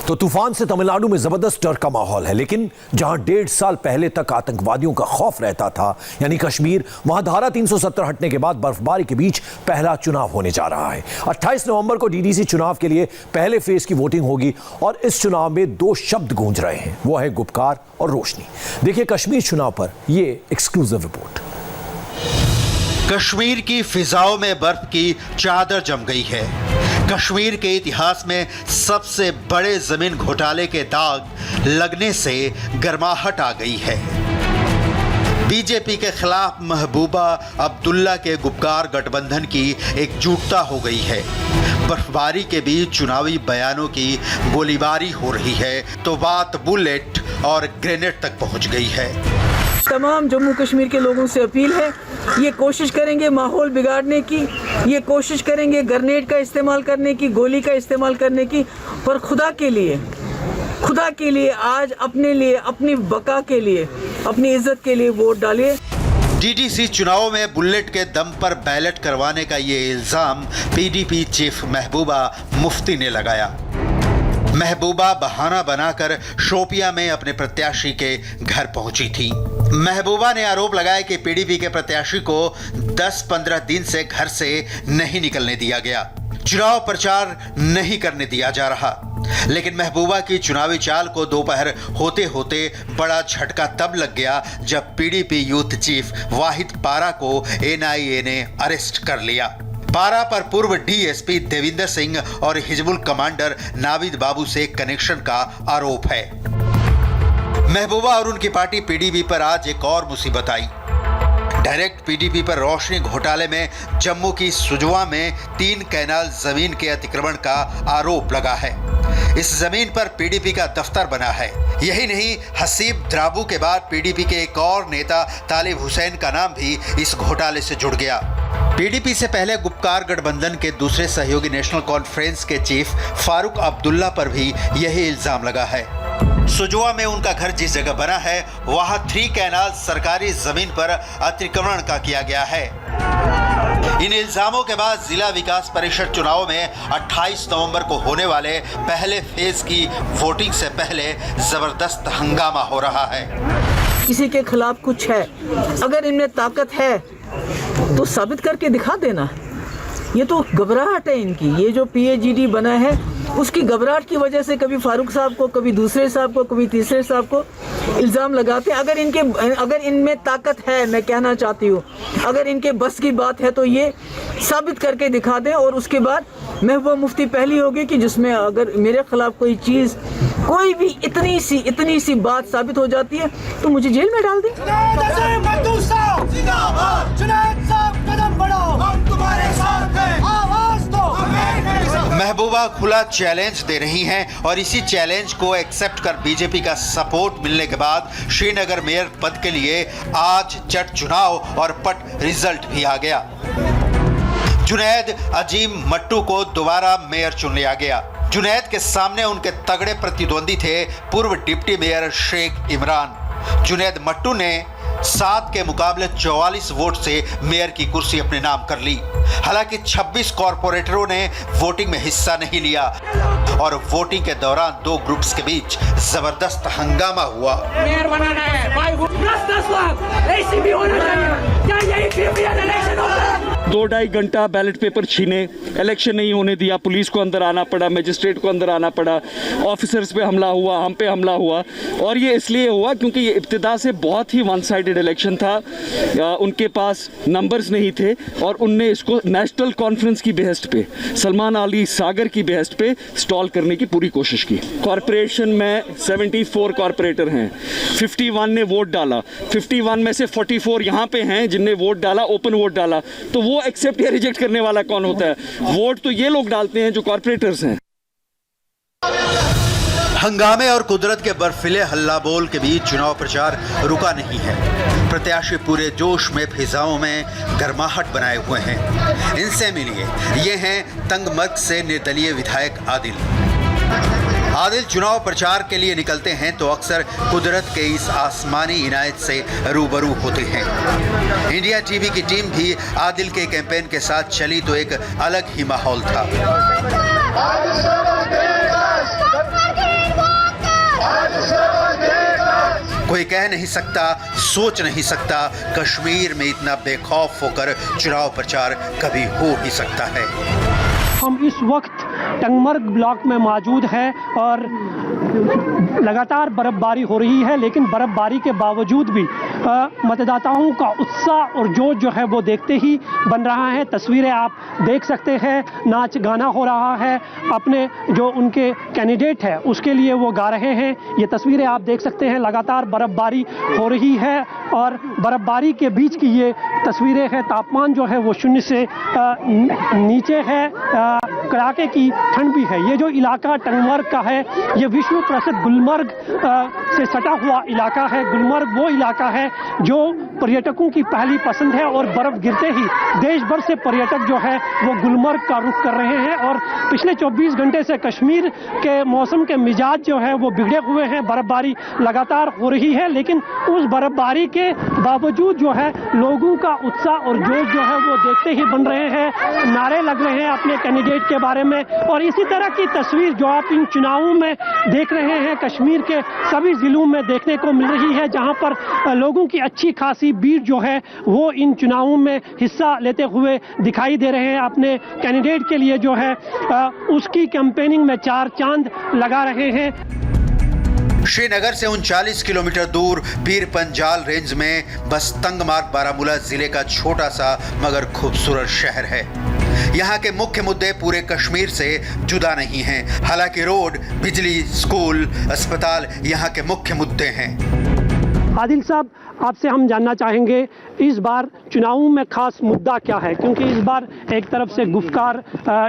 तो तूफान से तमिलनाडु में जबरदस्त डर का माहौल है, लेकिन जहां 1.5 साल पहले तक आतंकवादियों का खौफ रहता था, यानी कश्मीर, वहां धारा 370 हटने के बाद बर्फबारी के बीच पहला चुनाव होने जा रहा है। 28 नवंबर को डीडीसी चुनाव के लिए पहले फेज की वोटिंग होगी और इस चुनाव में 2 शब्द गूंज रहे हैं, वो है गुपकार और रोशनी। देखिए कश्मीर चुनाव पर ये एक्सक्लूसिव रिपोर्ट। कश्मीर की फिजाओं में बर्फ की चादर जम गई है। कश्मीर के इतिहास में सबसे बड़े जमीन घोटाले के दाग लगने से गर्माहट आ गई है। बीजेपी के खिलाफ महबूबा अब्दुल्ला के गुपकार गठबंधन की एकजुटता हो गई है। बर्फबारी के बीच चुनावी बयानों की गोलीबारी हो रही है तो बात बुलेट और ग्रेनेड तक पहुंच गई है। तमाम जम्मू कश्मीर के लोगों से अपील है, ये कोशिश करेंगे माहौल बिगाड़ने की, ये कोशिश करेंगे ग्रेनेड का इस्तेमाल करने की, गोली का इस्तेमाल करने की, पर खुदा के लिए आज अपने लिए, अपनी बका के लिए, अपनी इज्जत के लिए वोट डालिए। डीडीसी चुनाव में बुलेट के दम पर बैलेट करवाने का ये इल्जाम पीडीपी चीफ महबूबा मुफ्ती ने लगाया। महबूबा बहाना बनाकर शोपिया में अपने प्रत्याशी के घर पहुंची थी। महबूबा ने आरोप लगाया कि पीडीपी के प्रत्याशी को 10-15 दिन से घर से नहीं निकलने दिया गया, चुनाव प्रचार नहीं करने दिया जा रहा। लेकिन महबूबा की चुनावी चाल को दोपहर होते होते बड़ा झटका तब लग गया जब पीडीपी यूथ चीफ वाहिद पारा को एनआईए ने अरेस्ट कर लिया। पारा पर पूर्व डीएसपी देविंदर सिंह और हिजबुल कमांडर नाविद बाबू से कनेक्शन का आरोप है। महबूबा और उनकी पार्टी पीडीपी पर आज एक और मुसीबत आई। डायरेक्ट पीडीपी पर रोशनी घोटाले में जम्मू की सुजवा में 3 कैनाल जमीन के अतिक्रमण का आरोप लगा है। इस जमीन पर पीडीपी का दफ्तर बना है। यही नहीं, हसीब द्राबू के बाद पीडीपी के एक और नेता तालिब हुसैन का नाम भी इस घोटाले से जुड़ गया। पीडीपी से पहले गुपकार गठबंधन के दूसरे सहयोगी नेशनल कॉन्फ्रेंस के चीफ फारूक अब्दुल्ला पर भी यही इल्जाम लगा है। सुजवा में उनका घर जिस जगह बना है वहां 3 कैनाल सरकारी जमीन पर अतिक्रमण का किया गया है। इन इल्जामों के बाद जिला विकास परिषद चुनाव में 28 नवंबर को होने वाले पहले फेज की वोटिंग से पहले जबरदस्त हंगामा हो रहा है। किसी के खिलाफ कुछ है, अगर इनमें ताकत है तो साबित करके दिखा देना। ये तो घबराहट है इनकी, ये जो पीएजीडी बना है उसकी घबराहट की वजह से कभी फारूक साहब को, कभी दूसरे साहब को, कभी तीसरे साहब को इल्ज़ाम लगाते हैं। अगर इनमें ताकत है, मैं कहना चाहती हूँ, अगर इनके बस की बात है तो ये साबित करके दिखा दें और उसके बाद महबूबा मुफ्ती पहली होगी कि जिसमें अगर मेरे खिलाफ कोई चीज़, कोई भी इतनी सी बात साबित हो जाती है तो मुझे जेल में डाल दें। महबूबा खुला चैलेंज दे रही हैं और इसी चैलेंज को एक्सेप्ट कर बीजेपी का सपोर्ट मिलने के बाद श्रीनगर मेयर पद के लिए आज चट चुनाव और पट रिजल्ट भी आ गया। जुनैद अजीम मट्टू को दोबारा मेयर चुन लिया गया। जुनैद के सामने उनके तगड़े प्रतिद्वंदी थे पूर्व डिप्टी मेयर शेख इमरान। जुनैद मट्टू ने 7 के मुकाबले 44 वोट से मेयर की कुर्सी अपने नाम कर ली। हालांकि 26 कॉरपोरेटरों ने वोटिंग में हिस्सा नहीं लिया और वोटिंग के दौरान 2 ग्रुप्स के बीच जबरदस्त हंगामा हुआ। मेयर बनाना है, 10 लाख एसीबी होना चाहिए। क्या यही प्रीमियर इलेक्शन होता है? 2-2.5 घंटा बैलेट पेपर छीने, इलेक्शन नहीं होने दिया, पुलिस को अंदर आना पड़ा, मजिस्ट्रेट को अंदर आना पड़ा, ऑफिसर्स पे हमला हुआ, हम पे हमला हुआ। और ये इसलिए हुआ क्योंकि ये इब्तिदा से बहुत ही वन साइडेड इलेक्शन था। उनके पास नंबर्स नहीं थे और उनने इसको नेशनल कॉन्फ्रेंस की बेहस्त पे, सलमान अली सागर की बेहस्त पे स्टॉल करने की पूरी कोशिश की। कॉरपोरेशन में 74 कॉरपोरेटर हैं, 51 ने वोट डाला, 51 में से 44 यहाँ पे हैं जिनने वोट डाला, ओपन वोट डाला। तो वो एक्सेप्ट या रिजेक्ट करने वाला कौन होता है? वोट तो ये लोग डालते हैं जो कॉर्पोरेटर्स हैं। हंगामे और कुदरत के बर्फीले हल्ला बोल के बीच चुनाव प्रचार रुका नहीं है। प्रत्याशी पूरे जोश में फिजाओं में गर्माहट बनाए हुए हैं। इनसे मिलिए, ये हैं तंगमर्ग से निर्दलीय विधायक आदिल चुनाव प्रचार के लिए निकलते हैं तो अक्सर कुदरत के इस आसमानी इनायत से रूबरू होते हैं। इंडिया टीवी की टीम भी आदिल के कैंपेन के साथ चली तो एक अलग ही माहौल था। कोई कह नहीं सकता, सोच नहीं सकता कश्मीर में इतना बेखौफ होकर चुनाव प्रचार कभी हो ही सकता है। हम इस वक्त टंगमर्ग ब्लॉक में मौजूद हैं और लगातार बर्फबारी हो रही है, लेकिन बर्फबारी के बावजूद भी मतदाताओं का उत्साह और जोश जो है वो देखते ही बन रहा है। तस्वीरें आप देख सकते हैं, नाच गाना हो रहा है, अपने जो उनके कैंडिडेट है उसके लिए वो गा रहे हैं। ये तस्वीरें आप देख सकते हैं, लगातार बर्फबारी हो रही है और बर्फबारी के बीच की ये तस्वीरें हैं। तापमान जो है वो 0 से नीचे है, कड़ाके की ठंड भी है। ये जो इलाका टंगमर्ग का है, ये विश्व प्रसिद्ध गुलमर्ग से सटा हुआ इलाका है। गुलमर्ग वो इलाका है जो पर्यटकों की पहली पसंद है और बर्फ गिरते ही देश भर से पर्यटक जो है वो गुलमर्ग का रुख कर रहे हैं। और पिछले 24 घंटे से कश्मीर के मौसम के मिजाज जो है वो बिगड़े हुए हैं। बर्फबारी लगातार हो रही है, लेकिन उस बर्फबारी के बावजूद जो है लोगों का उत्साह और जोश जो है वो देखते ही बन रहे हैं। नारे लग रहे हैं अपने कैंडिडेट के बारे में। और इसी तरह की तस्वीर जो आप इन चुनावों में देख रहे हैं कश्मीर के सभी जिलों में देखने को मिल रही है, जहां पर लोगों की अच्छी खासी भीड़ जो है वो इन चुनावों में हिस्सा लेते हुए दिखाई दे रहे हैं। अपने कैंडिडेट के लिए जो है उसकी कैंपेनिंग में चार चांद लगा रहे हैं। श्रीनगर से 39 किलोमीटर दूर पीर पंजाल रेंज में बस तंगमार्ग बारामूला जिले का छोटा सा मगर खूबसूरत शहर है। यहाँ के मुख्य मुद्दे पूरे कश्मीर से जुदा नहीं हैं। हालांकि रोड, बिजली, स्कूल, अस्पताल यहाँ के मुख्य मुद्दे हैं। आदिल साहब, आपसे हम जानना चाहेंगे इस बार चुनावों में खास मुद्दा क्या है, क्योंकि इस बार एक तरफ से गुफ्कार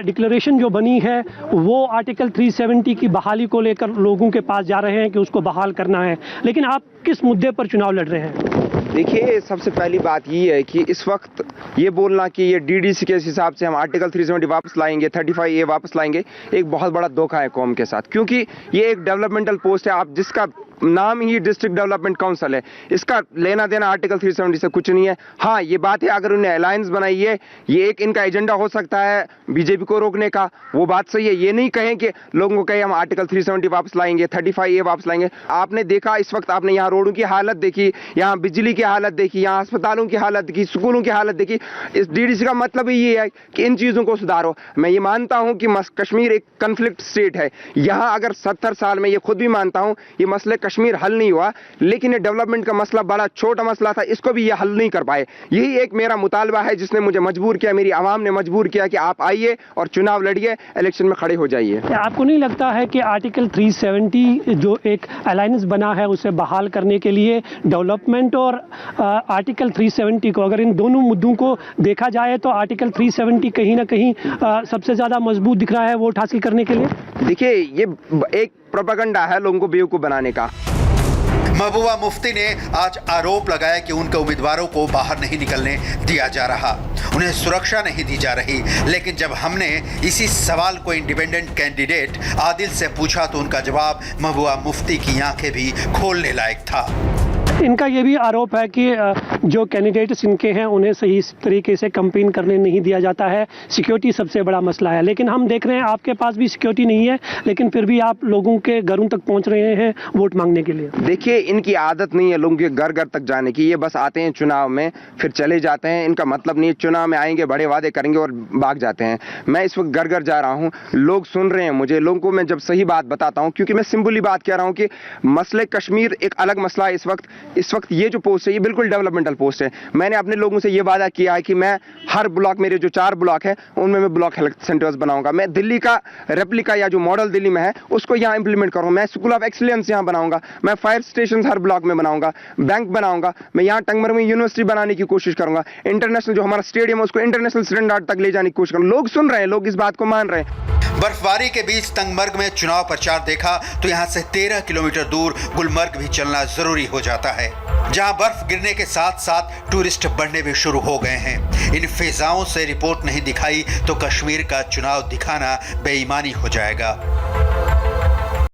डिक्लेरेशन जो बनी है वो आर्टिकल 370 की बहाली को लेकर लोगों के पास जा रहे हैं कि उसको बहाल करना है, लेकिन आप किस मुद्दे पर चुनाव लड़ रहे हैं? देखिए, सबसे पहली बात ये है कि इस वक्त ये बोलना कि ये डीडीसी के हिसाब से हम आर्टिकल 370 वापस लाएंगे, 35A वापस लाएंगे, एक बहुत बड़ा धोखा है कौम के साथ। क्योंकि ये एक डेवलपमेंटल पोस्ट है, आप जिसका नाम ही डिस्ट्रिक्ट डेवलपमेंट काउंसिल है, इसका लेना देना आर्टिकल 370 से कुछ नहीं है। हाँ, ये बात है अगर उन्हें अलायंस बनाई है, ये एक इनका एजेंडा हो सकता है बीजेपी को रोकने का, वो बात सही है। ये नहीं कहें कि लोगों को कहें हम आर्टिकल 370 वापस लाएंगे, 35A वापस लाएंगे। आपने देखा इस वक्त, आपने यहाँ रोडों की हालत देखी, यहाँ बिजली की हालत देखी, यहाँ अस्पतालों की हालत देखी, स्कूलों की हालत देखी। इस डीडीसी का मतलब ही ये है कि इन चीज़ों को सुधारो। मैं ये मानता हूँ कि कश्मीर एक कन्फ्लिक्ट स्टेट है। यहाँ अगर 70 साल में, ये खुद भी मानता हूँ, ये मसले कश्मीर हल नहीं हुआ, लेकिन ये डेवलपमेंट का मसला बड़ा छोटा मसला था, इसको भी ये हल नहीं कर पाए। यही एक मेरा मुतालबा है जिसने मुझे मजबूर किया, मेरी आवाम ने मजबूर किया कि आप आइए और चुनाव लड़िए, इलेक्शन में खड़े हो जाइए। आपको नहीं लगता है कि आर्टिकल 370 जो एक अलायंस बना है उसे बहाल करने के लिए डेवलपमेंट और आर्टिकल 370 को, अगर इन दोनों मुद्दों को देखा जाए तो आर्टिकल 370 कहीं ना कहीं सबसे ज्यादा मजबूत दिख रहा है वोट हासिल करने के लिए? देखिए, ये एक प्रोपेगेंडा है लोगों को बेवकूफ बनाने का। महबूबा मुफ्ती ने आज आरोप लगाया कि उनके उम्मीदवारों को बाहर नहीं निकलने दिया जा रहा, उन्हें सुरक्षा नहीं दी जा रही। लेकिन जब हमने इसी सवाल को इंडिपेंडेंट कैंडिडेट आदिल से पूछा तो उनका जवाब महबूबा मुफ्ती की आंखें भी खोलने लायक था। इनका ये भी आरोप है कि जो कैंडिडेट्स इनके हैं उन्हें सही तरीके से कैंपेन करने नहीं दिया जाता है, सिक्योरिटी सबसे बड़ा मसला है। लेकिन हम देख रहे हैं आपके पास भी सिक्योरिटी नहीं है, लेकिन फिर भी आप लोगों के घरों तक पहुंच रहे हैं वोट मांगने के लिए। देखिए, इनकी आदत नहीं है लोगों के घर घर तक जाने की, ये बस आते हैं चुनाव में फिर चले जाते हैं। इनका मतलब नहीं है चुनाव में आएंगे, बड़े वादे करेंगे और भाग जाते हैं। मैं इस वक्त घर घर जा रहा हूँ, लोग सुन रहे हैं मुझे, लोगों को मैं जब सही बात बताता हूँ, क्योंकि मैं सिंपली बात कह रहा हूँ कि मसले कश्मीर एक अलग मसला है। इस वक्त ये जो पोस्ट है ये बिल्कुल डेवलपमेंटल पोस्ट है। मैंने अपने लोगों से ये वादा किया है कि मैं हर ब्लॉक, मेरे जो 4 ब्लॉक है उनमें मैं ब्लॉक हेल्थ सेंटर्स बनाऊंगा। मैं दिल्ली का रेप्लिका या जो मॉडल दिल्ली में है उसको यहाँ इंप्लीमेंट करूंगा। मैं स्कूल ऑफ एक्सीलेंस यहाँ बनाऊंगा, मैं फायर स्टेशन हर ब्लॉक में बनाऊंगा, बैंक बनाऊंगा, मैं यहाँ टंगमर्ग में यूनिवर्सिटी बनाने की कोशिश करूंगा, इंटरनेशनल जो हमारा स्टेडियम है उसको इंटरनेशनल स्टैंडर्ड तक ले जाने की कोशिश करूंगा। लोग सुन रहे हैं, लोग इस बात को मान रहे हैं। बर्फबारी के बीच तंगमर्ग में चुनाव प्रचार देखा तो यहाँ से 13 किलोमीटर दूर गुलमर्ग भी चलना जरूरी हो जाता है, जहाँ बर्फ गिरने के साथ साथ टूरिस्ट बढ़ने भी शुरू हो गए हैं। इन फिजाओं से रिपोर्ट नहीं दिखाई तो कश्मीर का चुनाव दिखाना बेईमानी हो जाएगा।